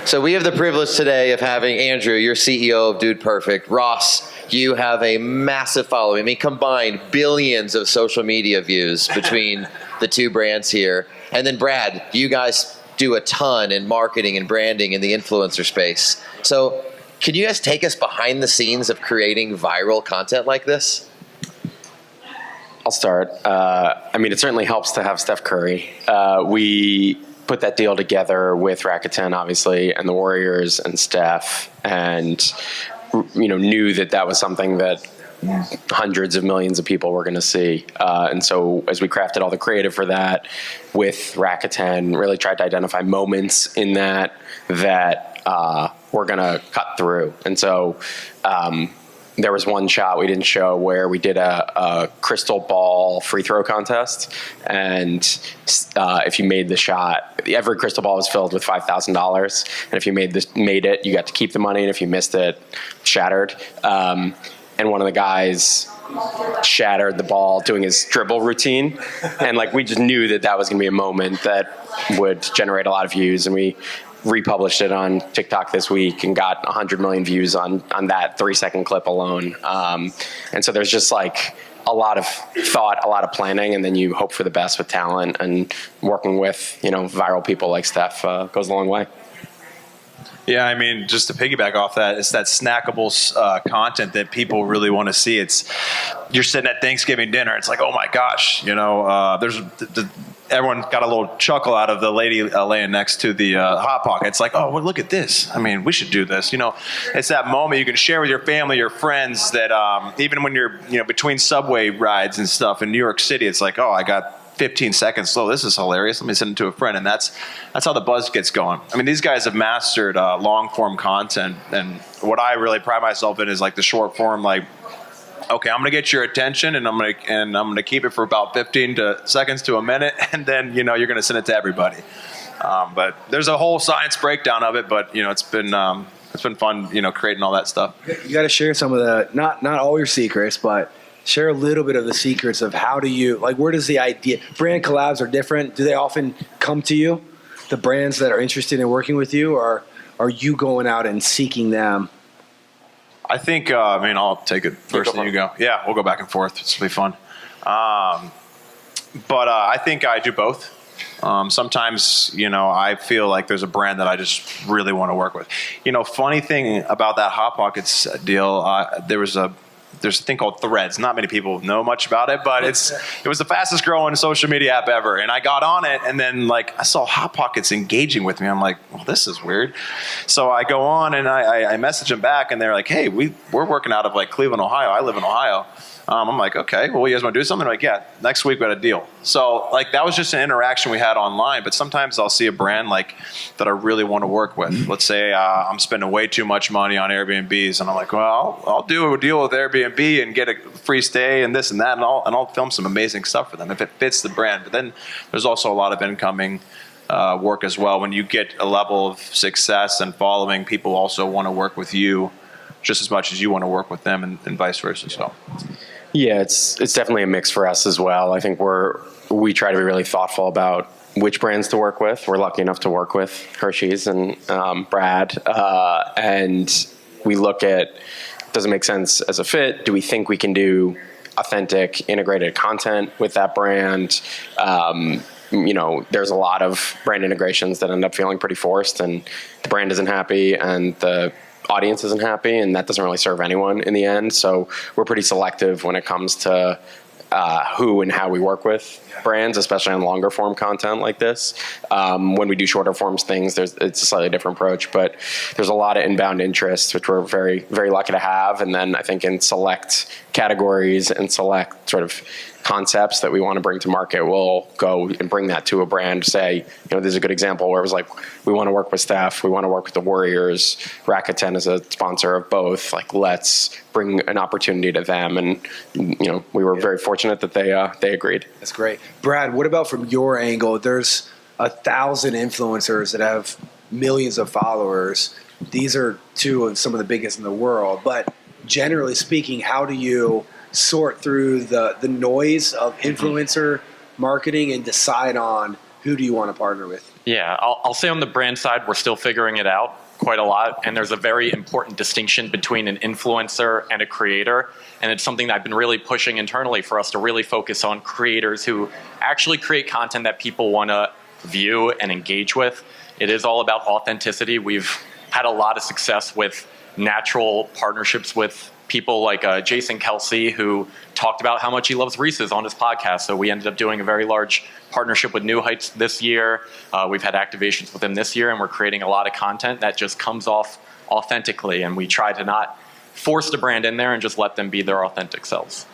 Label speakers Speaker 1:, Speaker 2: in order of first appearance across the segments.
Speaker 1: So we have the privilege today of having Andrew, your CEO of Dude Perfect. Ross, you have a massive following. I mean, combined billions of social media views between the two brands here. And then Brad, you guys do a ton in marketing and branding in the influencer space. So can you guys take us behind the scenes of creating viral content like this?
Speaker 2: I'll start. I mean, it certainly helps to have Steph Curry. We put that deal together with Rakuten, obviously, and the Warriors and Steph, and knew that was something that hundreds of millions of people were going to see. And so as we crafted all the creative for that with Rakuten, really tried to identify moments in that we're going to cut through. And so there was one shot we didn't show where we did a crystal ball free throw contest, and if you made the shot, every crystal ball was filled with $5,000, and if you made it, you got to keep the money, and if you missed it, shattered. And one of the guys shattered the ball doing his dribble routine, and we just knew that was going to be a moment that would generate a lot of views, and we republished it on TikTok this week and got 100 million views on that 3-second clip alone. And so there's just a lot of thought, a lot of planning, and then you hope for the best with talent, and working with, viral people like Steph goes a long way.
Speaker 3: Yeah, I mean, just to piggyback off that, it's that snackable content that people really want to see. You're sitting at Thanksgiving dinner, it's like, oh my gosh, everyone got a little chuckle out of the lady laying next to the Hot Pocket. It's like, oh, well, look at this. I mean, we should do this. It's that moment you can share with your family, your friends, that even when you're, between subway rides and stuff in New York City, it's like, oh, I got 15 seconds slow. This is hilarious. Let me send it to a friend. And that's how the buzz gets going. I mean, these guys have mastered long form content. And what I really pride myself in is the short form, okay, I'm going to get your attention, and I'm going to keep it for about 15 seconds to a minute, and then you're going to send it to everybody. But there's a whole science breakdown of it. But it's been fun, creating all that stuff.
Speaker 4: You got to share some of the not all your secrets, but share a little bit of the secrets of how do you where does the idea brand collabs are different? Do they often come to you, the brands that are interested in working with you, or are you going out and seeking them?
Speaker 3: I think, I'll take it first and you go. Yeah, we'll go back and forth. This will be fun. But I think I do both. Sometimes, I feel like there's a brand that I just really want to work with. Funny thing about that Hot Pockets deal, there's a thing called Threads. Not many people know much about it, but it was the fastest growing social media app ever. And I got on it, and then I saw Hot Pockets engaging with me. I'm like, well, this is weird. So I go on and I message them back, and they're like, hey, we're working out of Cleveland, Ohio. I live in Ohio. I'm like, okay, well, you guys want to do something? Like, yeah, next week we got a deal. So that was just an interaction we had online. But sometimes I'll see a brand that I really want to work with. Let's say I'm spending way too much money on Airbnbs, and I'm like, well, I'll do a deal with Airbnb and get a free stay and this and that, and I'll film some amazing stuff for them if it fits the brand. But then there's also a lot of incoming work as well. When you get a level of success and following, people also want to work with you just as much as you want to work with them, and vice versa. So.
Speaker 2: Yeah, it's definitely a mix for us as well. I think we try to be really thoughtful about which brands to work with. We're lucky enough to work with Hershey's and Brad, and we look at, does it make sense as a fit? Do we think we can do authentic, integrated content with that brand? There's a lot of brand integrations that end up feeling pretty forced, and the brand isn't happy, and the audience isn't happy, and that doesn't really serve anyone in the end. So we're pretty selective when it comes to who and how we work with brands, especially on longer form content like this. When we do shorter forms things, it's a slightly different approach, but there's a lot of inbound interest, which we're very, very lucky to have. And then I think in select categories and select sort of concepts that we want to bring to market, we'll go and bring that to a brand. Say, this is a good example where it was we want to work with Steph, we want to work with the Warriors. Rakuten is a sponsor of both. Let's bring an opportunity to them, and we were very fortunate that they agreed.
Speaker 4: That's great, Brad. What about from your angle? There's 1,000 influencers that have millions of followers. These are two of some of the biggest in the world. But generally speaking, how do you sort through the noise of influencer marketing and decide on who do you want to partner with?
Speaker 5: Yeah, I'll say on the brand side, we're still figuring it out quite a lot. And there's a very important distinction between an influencer and a creator. And it's something that I've been really pushing internally for us to really focus on creators who actually create content that people want to view and engage with. It is all about authenticity. We've had a lot of success with natural partnerships with people like Jason Kelsey, who talked about how much he loves Reese's on his podcast. So we ended up doing a very large partnership with New Heights this year. We've had activations with them this year, and we're creating a lot of content that just comes off authentically. And we try to not force the brand in there and just let them be their authentic selves.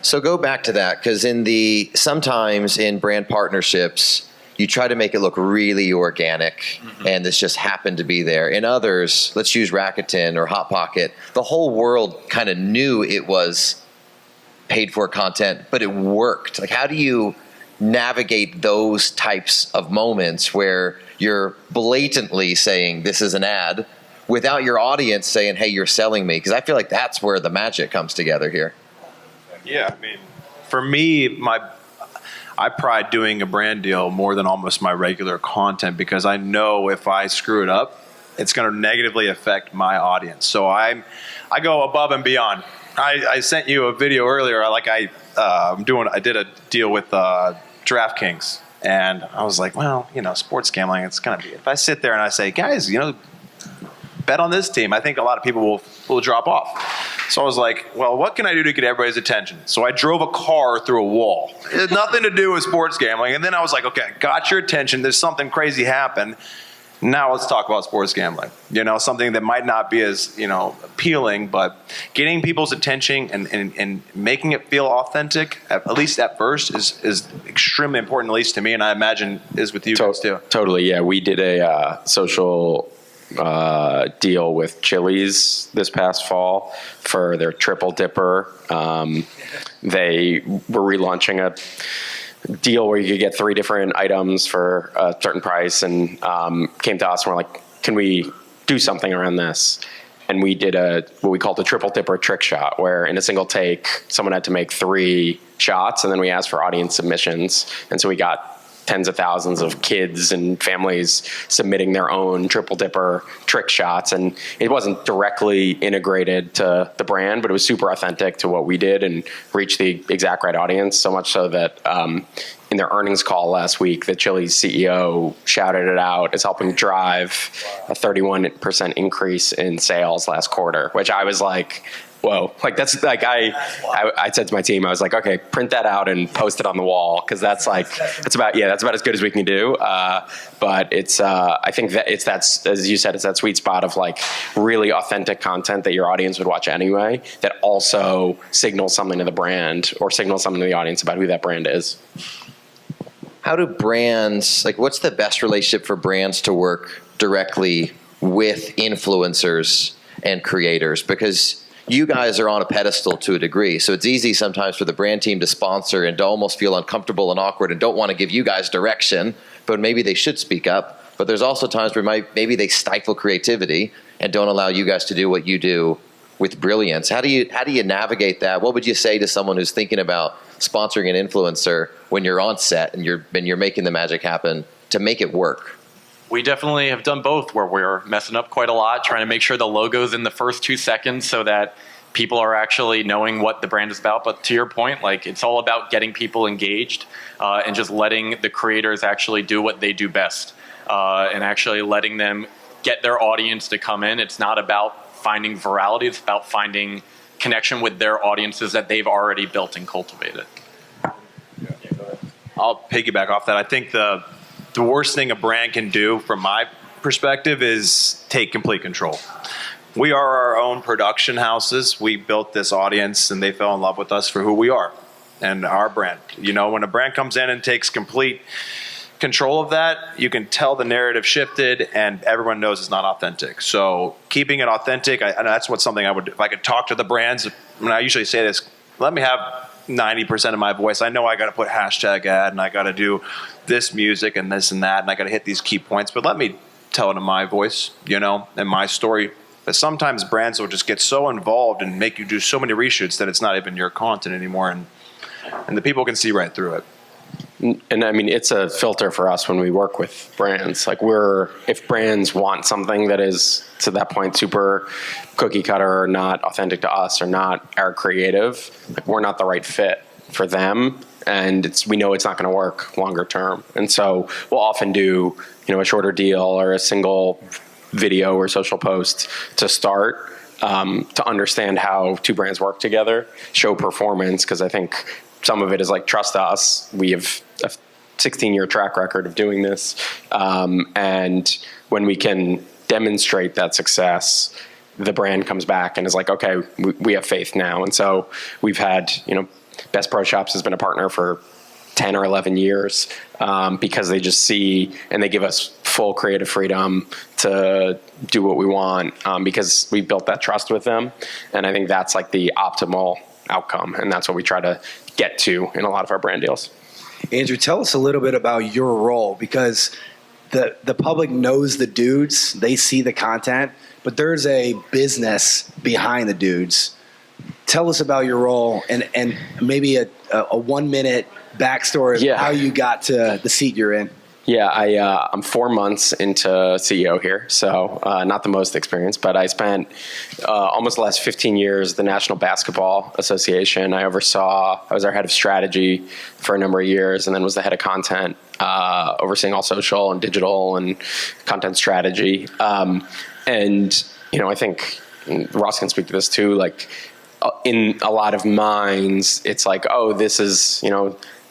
Speaker 1: So go back to that, because sometimes in brand partnerships, you try to make it look really organic, and this just happened to be there. In others, let's use Rakuten or Hot Pocket, the whole world kind of knew it was paid for content, but it worked. Like, how do you navigate those types of moments where you're blatantly saying this is an ad without your audience saying, hey, you're selling me? Because I feel like that's where the magic comes together here.
Speaker 3: Yeah, I mean, for me, I pride doing a brand deal more than almost my regular content, because I know if I screw it up, it's going to negatively affect my audience. So I go above and beyond. I sent you a video earlier. I did a deal with DraftKings, and I was like, well, sports gambling, it's going to be, if I sit there and I say, guys, bet on this team, I think a lot of people will drop off. So I was like, well, what can I do to get everybody's attention? So I drove a car through a wall. It had nothing to do with sports gambling. And then I was like, okay, got your attention. There's something crazy happened. Now let's talk about sports gambling. Something that might not be as, appealing, but getting people's attention and making it feel authentic, at least at first, is extremely important, at least to me, and I imagine is with you guys too.
Speaker 2: Totally, yeah. We did a social deal with Chili's this past fall for their Triple Dipper. They were relaunching a deal where you could get 3 different items for a certain price, and came to us and we're like, can we do something around this? And we did what we called the Triple Dipper trick shot, where in a single take, someone had to make 3 shots, and then we asked for audience submissions. And so we got tens of thousands of kids and families submitting their own Triple Dipper trick shots. And it wasn't directly integrated to the brand, but it was super authentic to what we did and reached the exact right audience, so much so that in their earnings call last week, the Chili's CEO shouted it out as helping drive a 31% increase in sales last quarter, which I was like, whoa, like that's like, I said to my team, I was like, okay, print that out and post it on the wall. Cause that's about as good as we can do. But it's, I think that as you said, it's that sweet spot of like really authentic content that your audience would watch anyway, that also signals something to the brand or signals something to the audience about who that brand is.
Speaker 1: How do brands, what's the best relationship for brands to work directly with influencers and creators? Because you guys are on a pedestal to a degree, so it's easy sometimes for the brand team to sponsor and to almost feel uncomfortable and awkward and don't want to give you guys direction, but maybe they should speak up. But there's also times where maybe they stifle creativity and don't allow you guys to do what you do with brilliance. How do you navigate that? What would you say to someone who's thinking about sponsoring an influencer when you're on set and you're making the magic happen to make it work?
Speaker 5: We definitely have done both, where we're messing up quite a lot, trying to make sure the logo's in the first 2 seconds so that people are actually knowing what the brand is about. But to your point, it's all about getting people engaged and just letting the creators actually do what they do best and actually letting them get their audience to come in. It's not about finding virality. It's about finding connection with their audiences that they've already built and cultivated.
Speaker 3: I'll piggyback off that. I think the worst thing a brand can do, from my perspective, is take complete control. We are our own production houses. We built this audience, and they fell in love with us for who we are and our brand. When a brand comes in and takes complete control of that, you can tell the narrative shifted, and everyone knows it's not authentic. So keeping it authentic, and that's something I would, if I could talk to the brands, I usually say this, let me have 90% of my voice. I know I got to put hashtag ad, and I got to do this music and this and that, and I got to hit these key points, but let me tell it in my voice, and my story. But sometimes brands will just get so involved and make you do so many reshoots that it's not even your content anymore, and the people can see right through it.
Speaker 2: And I mean, it's a filter for us when we work with brands. Like if brands want something that is, to that point, super cookie cutter or not authentic to us or not our creative, like we're not the right fit for them. And we know it's not going to work longer term. And so we'll often do, a shorter deal or a single video or social post to start, to understand how two brands work together, show performance. Cause I think some of it is like, trust us. We have a 16-year track record of doing this. And when we can demonstrate that success, the brand comes back and is like, okay, we have faith now. And so we've had, Best Pro Shops has been a partner for 10 or 11 years, because they just see and they give us full creative freedom to do what we want, because we built that trust with them. And I think that's like the optimal outcome. And that's what we try to get to in a lot of our brand deals.
Speaker 4: Andrew, tell us a little bit about your role, because the public knows the dudes, they see the content, but there's a business behind the dudes. Tell us about your role and maybe a 1-minute backstory of how you got to the seat you're in.
Speaker 2: Yeah, I'm 4 months into CEO here, so not the most experience, but I spent almost the last 15 years at the National Basketball Association. I was our head of strategy for a number of years, and then was the head of content, overseeing all social and digital and content strategy. And, I think Ross can speak to this too, like in a lot of minds, it's like, oh, this is,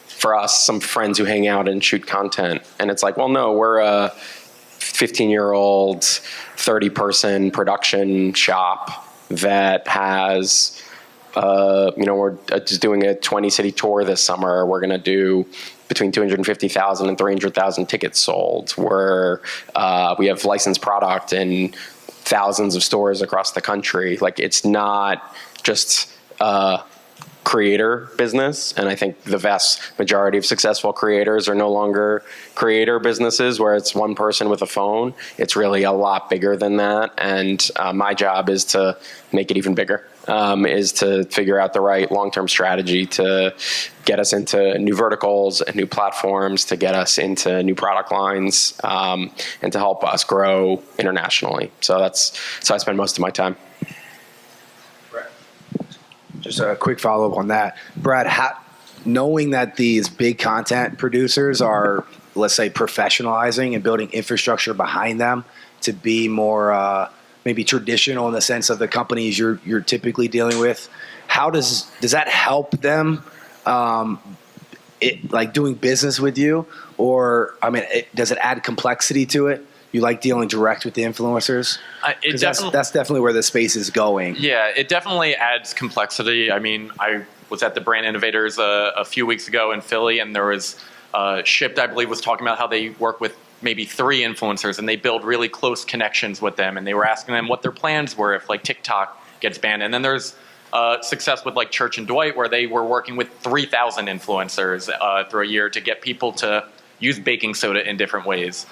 Speaker 2: for us, some friends who hang out and shoot content. And it's like, well, no, we're a 15-year-old, 30-person production shop that has, we're just doing a 20-city tour this summer. We're going to do between 250,000 and 300,000 tickets sold. We have licensed product in thousands of stores across the country. Like, it's not just creator business, and I think the vast majority of successful creators are no longer creator businesses where it's one person with a phone. It's really a lot bigger than that, and my job is to make it even bigger, is to figure out the right long-term strategy to get us into new verticals and new platforms, to get us into new product lines, and to help us grow internationally. So I spend most of my time.
Speaker 4: Just a quick follow-up on that. Brad, knowing that these big content producers are, let's say, professionalizing and building infrastructure behind them to be more maybe traditional in the sense of the companies you're typically dealing with, how does that help them like doing business with you? Or, does it add complexity to it? You like dealing direct with the influencers? That's definitely where the space is going.
Speaker 5: Yeah, it definitely adds complexity. I was at the brand Innovators a few weeks ago in Philly, and there was Shipped, I believe, was talking about how they work with maybe 3 influencers, and they build really close connections with them, and they were asking them what their plans were if, like, TikTok gets banned. And then there's success with, like, Church and Dwight, where they were working with 3,000 influencers through a year to get people to use baking soda in different ways.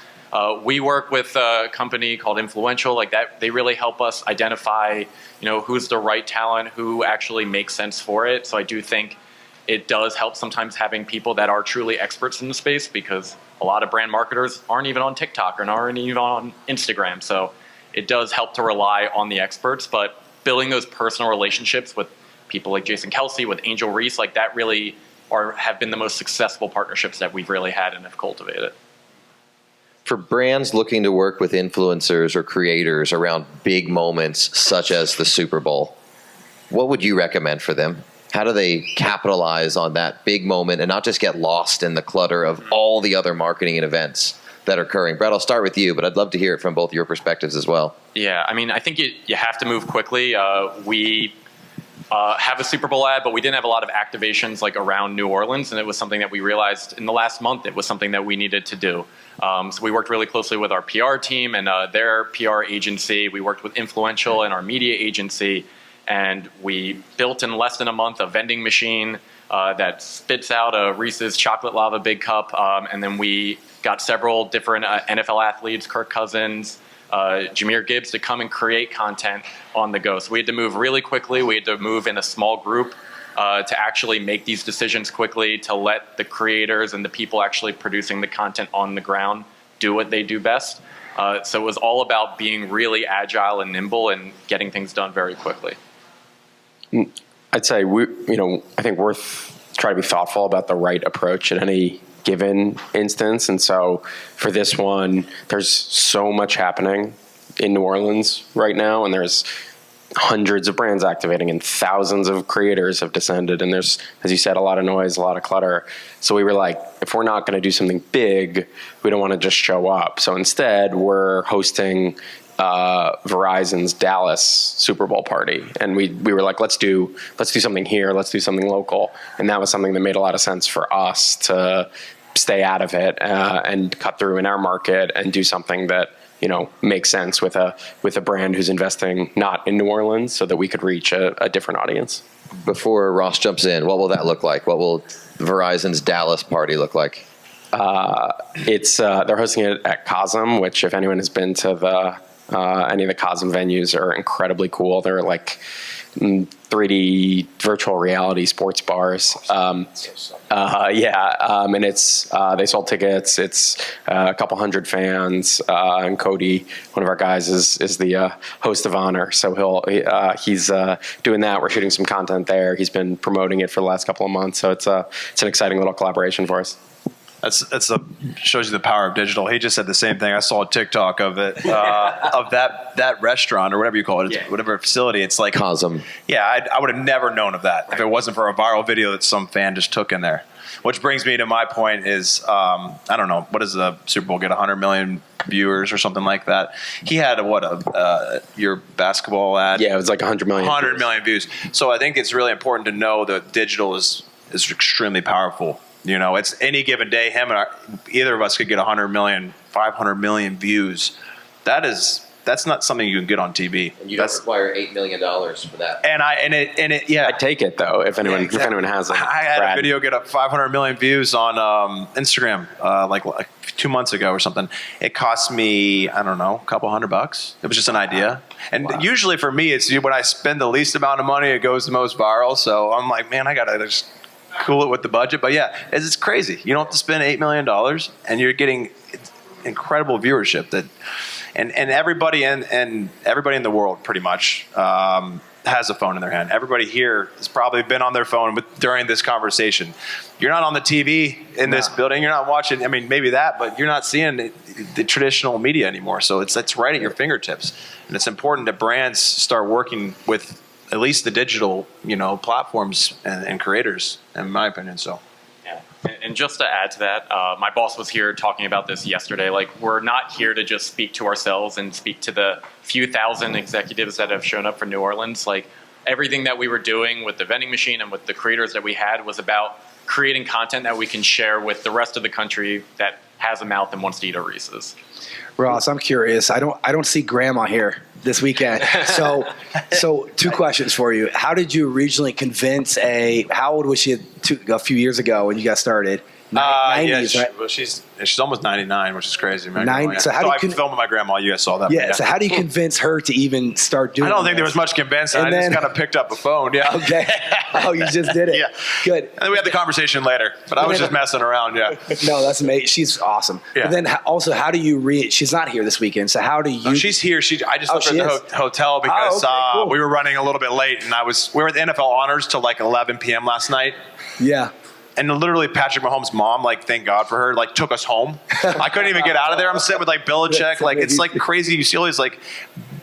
Speaker 5: We work with a company called Influential, like that. They really help us identify, who's the right talent, who actually makes sense for it. So I do think it does help sometimes having people that are truly experts in the space, because a lot of brand marketers aren't even on TikTok or aren't even on Instagram. So it does help to rely on the experts, but building those personal relationships with people like Jason Kelsey, with Angel Reese, like that really have been the most successful partnerships that we've really had and have cultivated.
Speaker 1: For brands looking to work with influencers or creators around big moments such as the Super Bowl, what would you recommend for them? How do they capitalize on that big moment and not just get lost in the clutter of all the other marketing and events that are occurring? Brad, I'll start with you, but I'd love to hear it from both your perspectives as well.
Speaker 5: Yeah, I think you have to move quickly. We have a Super Bowl ad, but we didn't have a lot of activations like around New Orleans, and it was something that we realized in the last month it was something that we needed to do. So we worked really closely with our PR team and their PR agency. We worked with Influential and our media agency, and we built in less than a month a vending machine that spits out a Reese's Chocolate Lava Big Cup, and then we got several different NFL athletes, Kirk Cousins, Jahmyr Gibbs, to come and create content on the go. So we had to move really quickly. We had to move in a small group to actually make these decisions quickly, to let the creators and the people actually producing the content on the ground do what they do best. So it was all about being really agile and nimble and getting things done very quickly.
Speaker 2: I'd say I think we're trying to be thoughtful about the right approach at any given instance. And so for this one, there's so much happening in New Orleans right now, and there's hundreds of brands activating and thousands of creators have descended. And there's, as you said, a lot of noise, a lot of clutter. So we were like, if we're not going to do something big, we don't want to just show up. So instead, we're hosting Verizon's Dallas Super Bowl party, and we were like, let's do something here, let's do something local, and that was something that made a lot of sense for us to stay out of it and cut through in our market and do something that makes sense with a brand who's investing not in New Orleans, so that we could reach a different audience.
Speaker 1: Before Ross jumps in, what will that look like? What will Verizon's Dallas party look like?
Speaker 2: They're hosting it at Cosm, which if anyone has been to any of the Cosm venues, are incredibly cool. They're like 3D virtual reality sports bars. And it's they sold tickets. It's a couple hundred fans, and Cody, one of our guys, is the host of honor. So he's doing that. We're shooting some content there. He's been promoting it for the last couple of months. So it's an exciting little collaboration for us.
Speaker 3: That's shows you the power of digital. He just said the same thing. I saw a TikTok of it, of that restaurant or whatever you call it, whatever facility. It's like
Speaker 1: Cosm.
Speaker 3: Yeah, I would have never known of that if it wasn't for a viral video that some fan just took in there. Which brings me to my point is, I don't know, what does the Super Bowl get, 100 million viewers or something like that? He had your basketball ad?
Speaker 2: Yeah, it was like 100 million.
Speaker 3: 100 million views. So I think it's really important to know that digital is extremely powerful. It's any given day, either of us could get 100 million, 500 million views. That's not something you can get on TV.
Speaker 1: And you don't require $8 million for that.
Speaker 2: I'd take it though if anyone has it.
Speaker 3: I had a video get up 500 million views on Instagram like 2 months ago or something. It cost me, I don't know, a couple $100. It was just an idea. And usually for me, it's when I spend the least amount of money, it goes the most viral. So I'm like, man, I gotta just cool it with the budget. But yeah, it's crazy. You don't have to spend $8 million and you're getting incredible viewership and everybody and everybody in the world pretty much has a phone in their hand. Everybody here has probably been on their phone during this conversation. You're not on the TV in this building. You're not watching, maybe that, but you're not seeing the traditional media anymore. So it's right at your fingertips. And it's important that brands start working with at least the digital, platforms and creators, in my opinion. So,
Speaker 5: yeah. And just to add to that, my boss was here talking about this yesterday. Like, we're not here to just speak to ourselves and speak to the few thousand executives that have shown up for New Orleans. Like, everything that we were doing with the vending machine and with the creators that we had was about creating content that we can share with the rest of the country that has a mouth and wants to eat a Reese's.
Speaker 4: Ross, I'm curious. I don't see Grandma here this weekend. So two questions for you. How did you originally convince how old was she a few years ago when you got started? 90s, right?
Speaker 3: Well, she's almost 99, which is crazy. So
Speaker 4: I
Speaker 3: filmed with my grandma. You guys saw that.
Speaker 4: Yeah. So how do you convince her to even start doing?
Speaker 3: I don't think there was much convincing. I just kind of picked up a phone. Yeah.
Speaker 4: Okay. Oh, you just did it.
Speaker 3: Yeah.
Speaker 4: Good.
Speaker 3: And then we had the conversation later, but I was just messing around. Yeah.
Speaker 4: No, that's amazing. She's awesome. Yeah. But then also, how do you reach? She's not here this weekend. So how do you?
Speaker 3: No, she's here. I just left her at the hotel because cool. We were running a little bit late, and we were at the NFL Honors till like 11 p.m. last night.
Speaker 4: Yeah.
Speaker 3: And literally, Patrick Mahomes' mom, thank God for her, took us home. I couldn't even get out of there. I'm sitting with Belichick. It's crazy. You see all these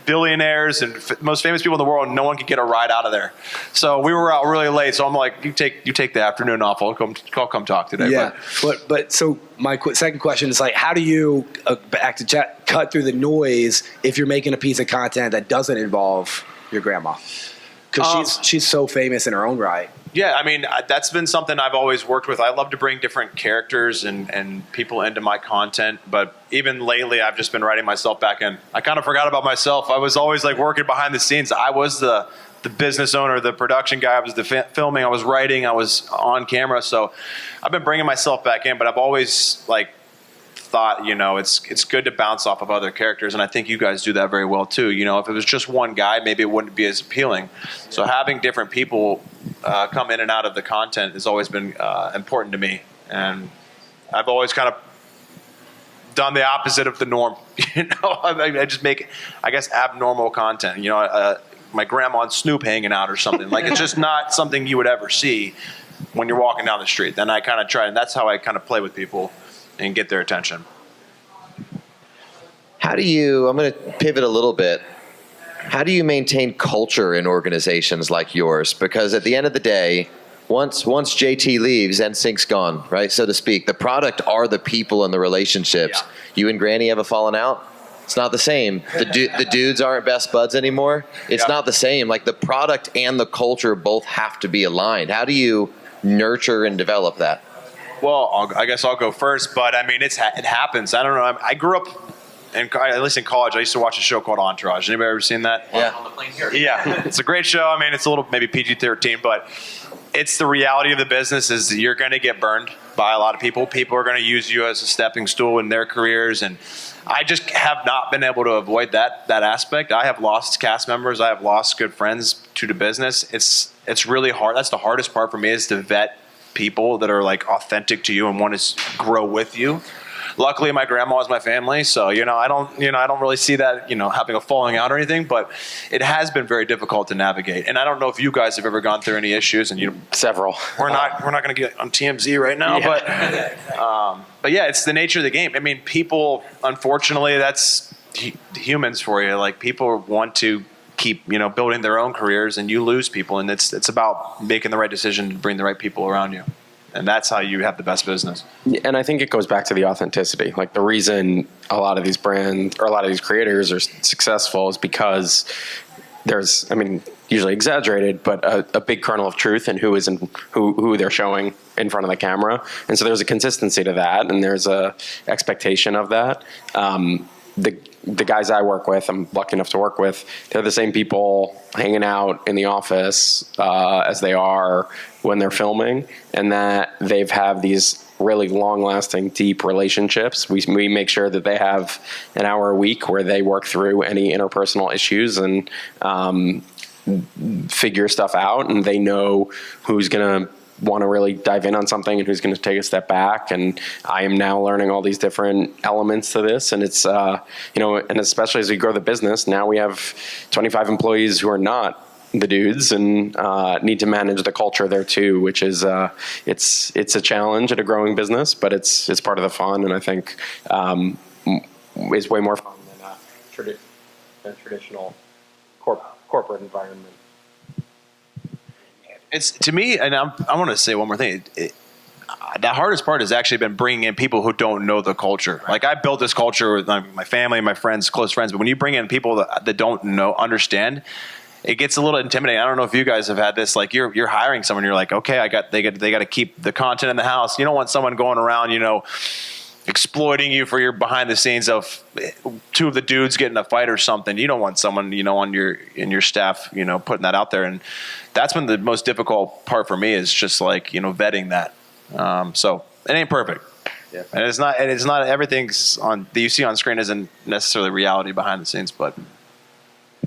Speaker 3: billionaires and most famous people in the world, and no one could get a ride out of there. So we were out really late. So I'm like, you take the afternoon off. I'll come talk today.
Speaker 4: Yeah. But so my second question is how do you cut through the noise if you're making a piece of content that doesn't involve your grandma? Because she's so famous in her own right.
Speaker 3: Yeah, that's been something I've always worked with. I love to bring different characters and people into my content, but even lately I've just been writing myself back in. I kind of forgot about myself. I was always working behind the scenes. I was the business owner, the production guy. I was the filming, I was writing, I was on camera. So I've been bringing myself back in, but I've always thought, it's good to bounce off of other characters, and I think you guys do that very well too. If it was just one guy, maybe it wouldn't be as appealing. So having different people come in and out of the content has always been important to me, and I've always kind of done the opposite of the norm. I just make, I guess, abnormal content. My grandma and Snoop hanging out or something. Like, it's just not something you would ever see when you're walking down the street. Then I kind of try, and that's how I kind of play with people and get their attention.
Speaker 1: How do you, I'm going to pivot a little bit. How do you maintain culture in organizations like yours? Because at the end of the day, once JT leaves, NSYNC's gone, right, so to speak. The product are the people and the relationships. Yeah. You and Granny have a fallen out? It's not the same. The dudes aren't best buds anymore. It's not the same. Like, the product and the culture both have to be aligned. How do you nurture and develop that?
Speaker 3: Well, I guess I'll go first, but I mean, it happens. I don't know. I grew up, at least in college, I used to watch a show called Entourage. Anybody ever seen that?
Speaker 1: Yeah.
Speaker 5: On the plane here.
Speaker 3: Yeah. It's a great show. I mean, it's a little maybe PG-13, but it's the reality of the business is you're going to get burned by a lot of people. People are going to use you as a stepping stool in their careers, and I just have not been able to avoid that aspect. I have lost cast members. I have lost good friends to the business. It's really hard. That's the hardest part for me, is to vet people that are like authentic to you and want to grow with you. Luckily, my grandma is my family, so I don't really see that having a falling out or anything. But it has been very difficult to navigate, and I don't know if you guys have ever gone through any issues. And
Speaker 2: Several.
Speaker 3: We're not going to get on TMZ right now, but yeah, it's the nature of the game. I mean, people, unfortunately, that's humans for you. Like, people want to keep building their own careers, and you lose people, and it's about making the right decision to bring the right people around you. And that's how you have the best business.
Speaker 2: And I think it goes back to the authenticity. Like, the reason a lot of these brands or a lot of these creators are successful is because there's, usually exaggerated, but a big kernel of truth in who they're showing in front of the camera. And so there's a consistency to that, and there's a expectation of that. The guys I work with, I'm lucky enough to work with, they're the same people hanging out in the office as they are when they're filming, and that they've have these really long-lasting, deep relationships. We make sure that they have an hour a week where they work through any interpersonal issues and figure stuff out, and they know who's going to want to really dive in on something and who's going to take a step back. And I am now learning all these different elements to this, and it's and especially as we grow the business, now we have 25 employees who are not the dudes, and need to manage the culture there too, which is it's a challenge at a growing business, but it's part of the fun, and I think is way more fun than a traditional corporate environment.
Speaker 3: It's, to me, and I want to say one more thing. The hardest part has actually been bringing in people who don't know the culture. Like, I built this culture with my family, my friends, close friends, but when you bring in people that don't understand, it gets a little intimidating. I don't know if you guys have had this. Like, you're hiring someone, you're like, okay, they got to keep the content in the house. You don't want someone going around, exploiting you for your behind the scenes of two of the dudes getting a fight or something. You don't want someone, in your staff, putting that out there. And that's been the most difficult part for me, is just like, vetting that. So it ain't perfect. Yeah. And it's not everything's that you see on screen isn't necessarily reality behind the scenes, but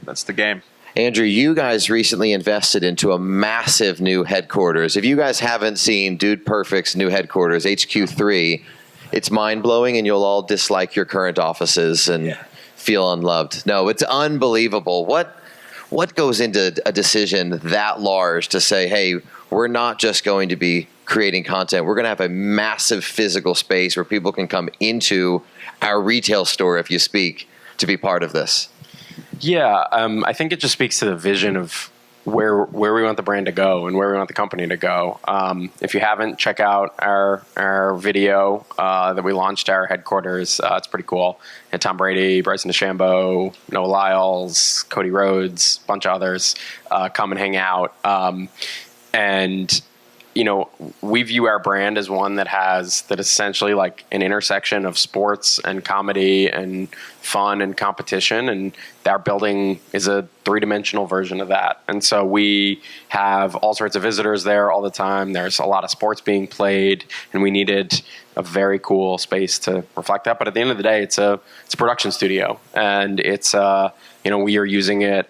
Speaker 3: that's the game.
Speaker 1: Andrew, you guys recently invested into a massive new headquarters. If you guys haven't seen Dude Perfect's new headquarters, HQ3, it's mind-blowing, and you'll all dislike your current offices and feel unloved. No, it's unbelievable. What goes into a decision that large to say, hey, we're not just going to be creating content. We're going to have a massive physical space where people can come into our retail store, if you speak, to be part of this.
Speaker 2: Yeah, I think it just speaks to the vision of where we want the brand to go and where we want the company to go. If you haven't, check out our video that we launched our headquarters. It's pretty cool. And Tom Brady, Bryson DeChambeau, Noah Lyles, Cody Rhodes, a bunch of others come and hang out. And we view our brand as one that essentially like an intersection of sports and comedy and fun and competition. And our building is a 3-dimensional version of that. And so we have all sorts of visitors there all the time. There's a lot of sports being played, and we needed a very cool space to reflect that. But at the end of the day, it's a production studio, and it's we are using it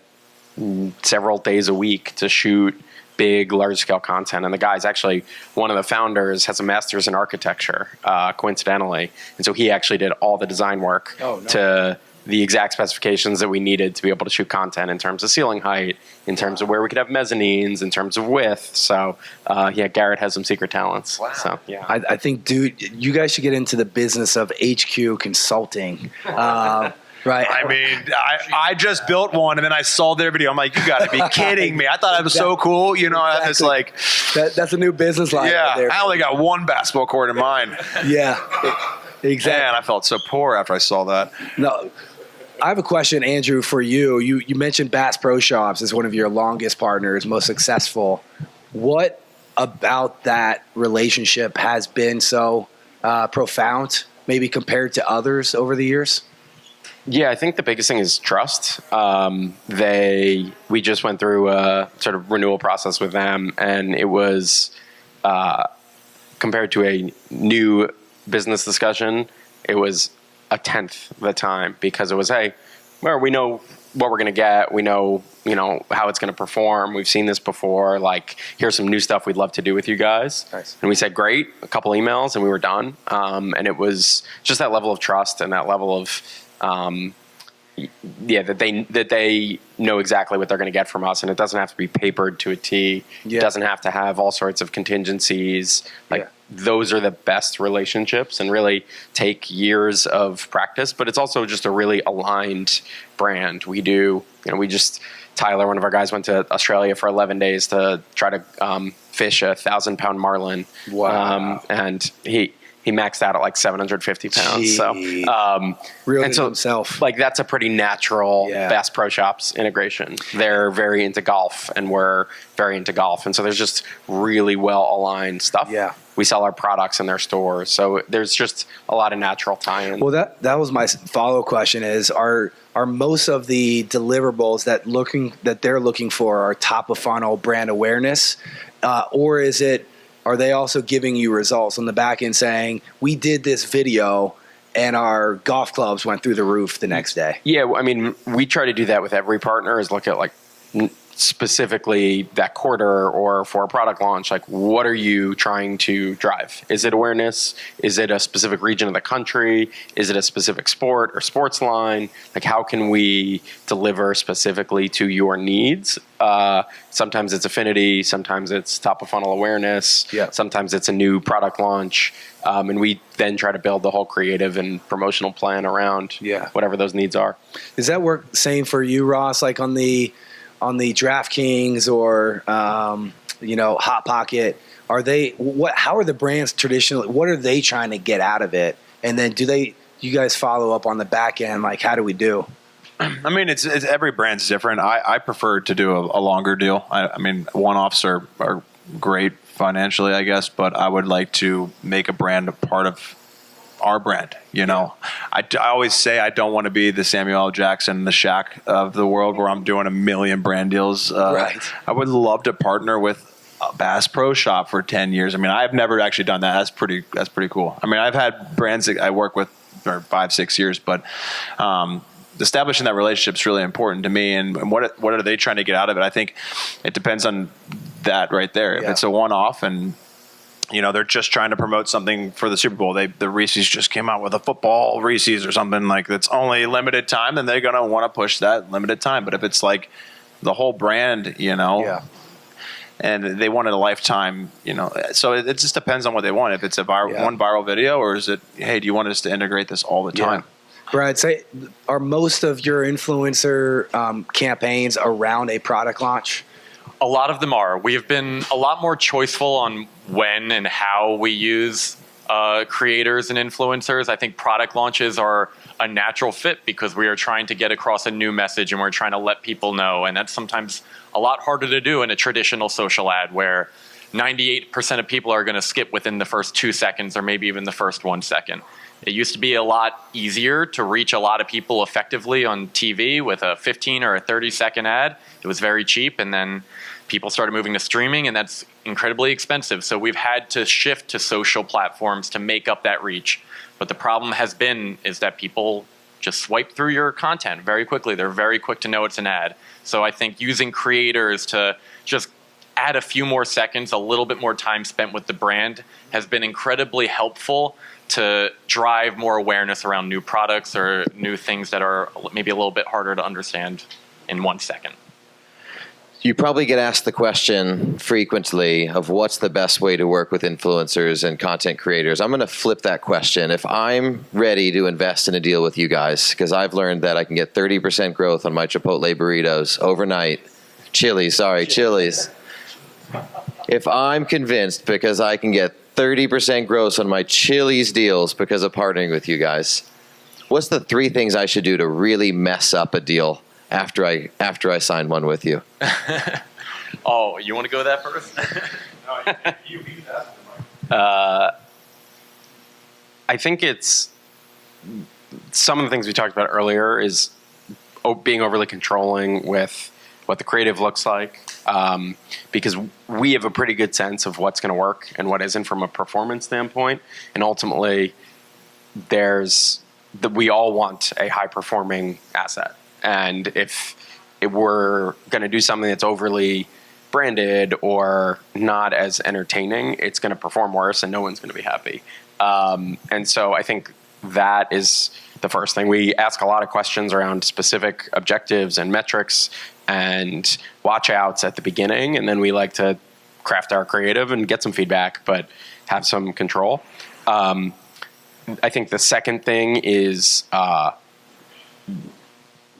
Speaker 2: several days a week to shoot big, large-scale content. And the guy's actually, one of the founders has a master's in architecture, coincidentally. And so he actually did all the design work to the exact specifications that we needed to be able to shoot content in terms of ceiling height, in terms of where we could have mezzanines, in terms of width. So, Garrett has some secret talents. Wow. So, yeah.
Speaker 4: I think, dude, you guys should get into the business of HQ consulting. Right.
Speaker 3: I mean, I just built one, and then I saw their video. I'm like, you got to be kidding me. I thought it was so cool. I had this like...
Speaker 4: That's a new business line.
Speaker 3: Yeah,
Speaker 4: right there.
Speaker 3: I only got one basketball court in mine.
Speaker 4: Yeah, exactly.
Speaker 3: Man, I felt so poor after I saw that.
Speaker 4: No, I have a question, Andrew, for you. You mentioned Bass Pro Shops as one of your longest partners, most successful. What about that relationship has been so profound, maybe compared to others over the years?
Speaker 2: Yeah, I think the biggest thing is trust. We just went through a sort of renewal process with them, and it was compared to a new business discussion, it was a tenth the time, because it was, hey, well, we know what we're going to get. We know, how it's going to perform. We've seen this before. Like, here's some new stuff we'd love to do with you guys. Nice. And we said, great, a couple emails, and we were done. And it was just that level of trust and that level of that they know exactly what they're going to get from us, and it doesn't have to be papered to a T. Yeah. It doesn't have to have all sorts of contingencies. Those are the best relationships, and really take years of practice. But it's also just a really aligned brand. We do, Tyler, one of our guys, went to Australia for 11 days to try to fish a 1,000-pound marlin.
Speaker 4: Wow!
Speaker 2: And he maxed out at like 750 pounds.
Speaker 4: Gee.
Speaker 2: So,
Speaker 4: really
Speaker 2: and so
Speaker 4: himself.
Speaker 2: Like, that's a pretty natural Bass Pro Shops integration. They're very into golf, and we're very into golf. And so there's just really well aligned stuff.
Speaker 4: Yeah.
Speaker 2: We sell our products in their stores. So there's just a lot of natural tie-in.
Speaker 4: Well, that was my follow-up question is, are most of the deliverables that they're looking for are top of funnel brand awareness, or are they also giving you results on the back end saying, we did this video and our golf clubs went through the roof the next day?
Speaker 2: Yeah, I mean, we try to do that with every partner, is look at like specifically that quarter or for a product launch, like, what are you trying to drive? Is it awareness? Is it a specific region of the country? Is it a specific sport or sports line? Like, how can we deliver specifically to your needs? Sometimes it's affinity, sometimes it's top of funnel awareness, sometimes it's a new product launch. And we then try to build the whole creative and promotional plan around whatever those needs are.
Speaker 4: Does that work same for you, Ross? Like on the DraftKings or Hot Pocket, how are the brands traditionally? What are they trying to get out of it? And then you guys follow up on the back end? Like, how do we do?
Speaker 3: I mean, it's every brand's different. I prefer to do a longer deal. I mean, one-offs are great financially, I guess, but I would like to make a brand a part of our brand. I always say I don't want to be the Samuel L. Jackson, the Shaq of the world, where I'm doing a million brand deals.
Speaker 4: Right.
Speaker 3: I would love to partner with a Bass Pro Shop for 10 years. I mean, I've never actually done that. That's pretty cool. I mean, I've had brands that I work with for 5-6 years, but establishing that relationship is really important to me. And what are they trying to get out of it? I think it depends on that right there. If it's a one-off and they're just trying to promote something for the Super Bowl. The Reese's just came out with a football Reese's or something like that's only limited time, then they're going to want to push that limited time. But if it's like the whole brand, and they wanted a lifetime, so it just depends on what they want. If it's one viral video, or is it, hey, do you want us to integrate this all the time?
Speaker 4: Brad, are most of your influencer campaigns around a product launch?
Speaker 5: A lot of them are. We have been a lot more choiceful on when and how we use creators and influencers. I think product launches are a natural fit because we are trying to get across a new message and we're trying to let people know. And that's sometimes a lot harder to do in a traditional social ad where 98% of people are going to skip within the first 2 seconds or maybe even the first 1 second. It used to be a lot easier to reach a lot of people effectively on TV with a 15 or a 30-second ad. It was very cheap, and then people started moving to streaming, and that's incredibly expensive. So we've had to shift to social platforms to make up that reach. But the problem has been is that people just swipe through your content very quickly. They're very quick to know it's an ad. So I think using creators to just add a few more seconds, a little bit more time spent with the brand has been incredibly helpful to drive more awareness around new products or new things that are maybe a little bit harder to understand in 1 second.
Speaker 1: You probably get asked the question frequently of what's the best way to work with influencers and content creators. I'm going to flip that question. If I'm ready to invest in a deal with you guys, because I've learned that I can get 30% growth on my Chipotle burritos overnight. Chili's. If I'm convinced because I can get 30% gross on my Chili's deals because of partnering with you guys, what's the 3 things I should do to really mess up a deal after I sign one with you?
Speaker 5: Oh, you want to go that first?
Speaker 2: I think it's some of the things we talked about earlier is being overly controlling with what the creative looks like, because we have a pretty good sense of what's going to work and what isn't from a performance standpoint. And ultimately, we all want a high-performing asset. And if we're going to do something that's overly branded or not as entertaining, it's going to perform worse and no one's going to be happy. And so I think that is the first thing. We ask a lot of questions around specific objectives and metrics and watch outs at the beginning, and then we like to craft our creative and get some feedback, but have some control. I think the second thing is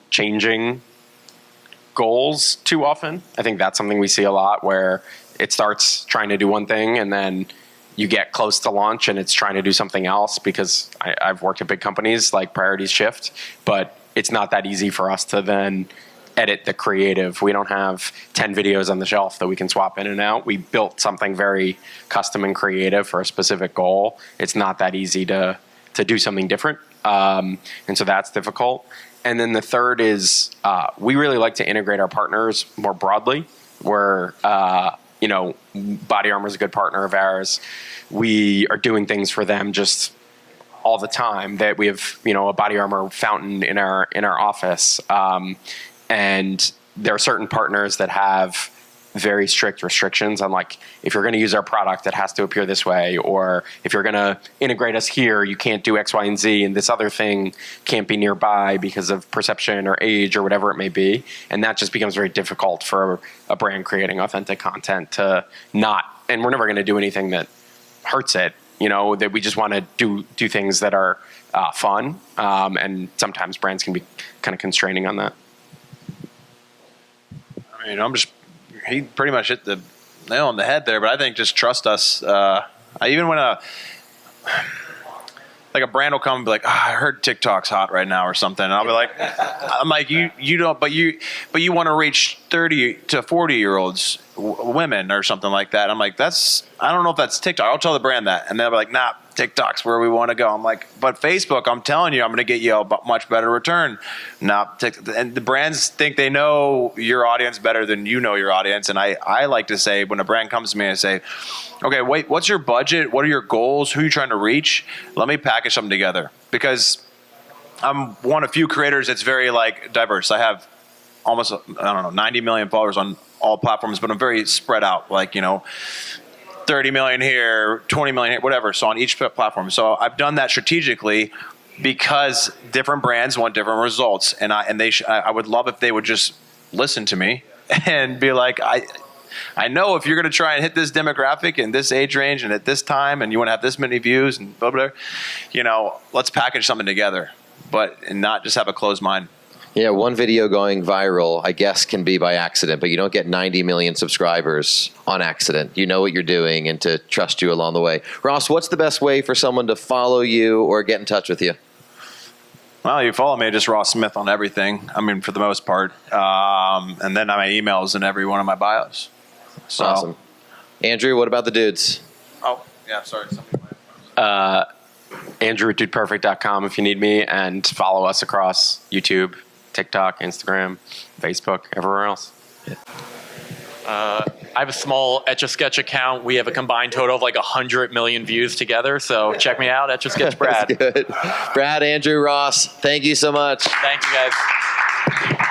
Speaker 2: changing goals too often. I think that's something we see a lot, where it starts trying to do one thing and then you get close to launch and it's trying to do something else, because I've worked at big companies, like priorities shift, but it's not that easy for us to then edit the creative. We don't have 10 videos on the shelf that we can swap in and out. We built something very custom and creative for a specific goal. It's not that easy to do something different. And so that's difficult. And then the third is we really like to integrate our partners more broadly, where Body Armor is a good partner of ours. We are doing things for them just all the time. That we have a Body Armor fountain in our office, and there are certain partners that have very strict restrictions on, like, if you're going to use our product, it has to appear this way, or if you're going to integrate us here, you can't do X, Y, and Z, and this other thing can't be nearby because of perception or age or whatever it may be. And that just becomes very difficult for a brand creating authentic content to not, and we're never going to do anything that hurts it, that we just want to do things that are fun. And sometimes brands can be kind of constraining on that.
Speaker 3: I mean, he pretty much hit the nail on the head there, but I think just trust us. Even when a brand will come and be like, I heard TikTok's hot right now or something, and I'll be like, you don't, but you want to reach 30 to 40-year-olds women or something like that. I'm like, I don't know if that's TikTok. I'll tell the brand that, and they'll be like, nah, TikTok's where we want to go. I'm like, but Facebook, I'm telling you, I'm going to get you a much better return. And the brands think they know your audience better than you know your audience. And I like to say, when a brand comes to me, I say, okay, wait, what's your budget? What are your goals? Who are you trying to reach? Let me package something together, because I'm one of few creators that's very diverse. I have almost, 90 million followers on all platforms, but I'm very spread out, 30 million here, 20 million here, whatever. So on each platform. So I've done that strategically because different brands want different results. And I would love if they would just listen to me and be like, I know if you're going to try and hit this demographic in this age range and at this time, and you want to have this many views and blah, blah, blah, let's package something together, and not just have a closed mind.
Speaker 1: Yeah, one video going viral, I guess, can be by accident, but you don't get 90 million subscribers on accident. You know what you're doing, and to trust you along the way. Ross, what's the best way for someone to follow you or get in touch with you?
Speaker 3: Well, you follow me, just Ross Smith on everything. I mean, for the most part. And then my email is in every one of my bios. So,
Speaker 1: awesome. Andrew, what about the dudes?
Speaker 3: Oh, yeah, sorry.
Speaker 2: Andrew at dudeperfect.com if you need me, and follow us across YouTube, TikTok, Instagram, Facebook, everywhere else.
Speaker 5: I have a small Etch-a-Sketch account. We have a combined total of like 100 million views together. So check me out, Etch-a-Sketch Brad.
Speaker 1: Good. Brad, Andrew, Ross, thank you so much.
Speaker 5: Thank you, guys.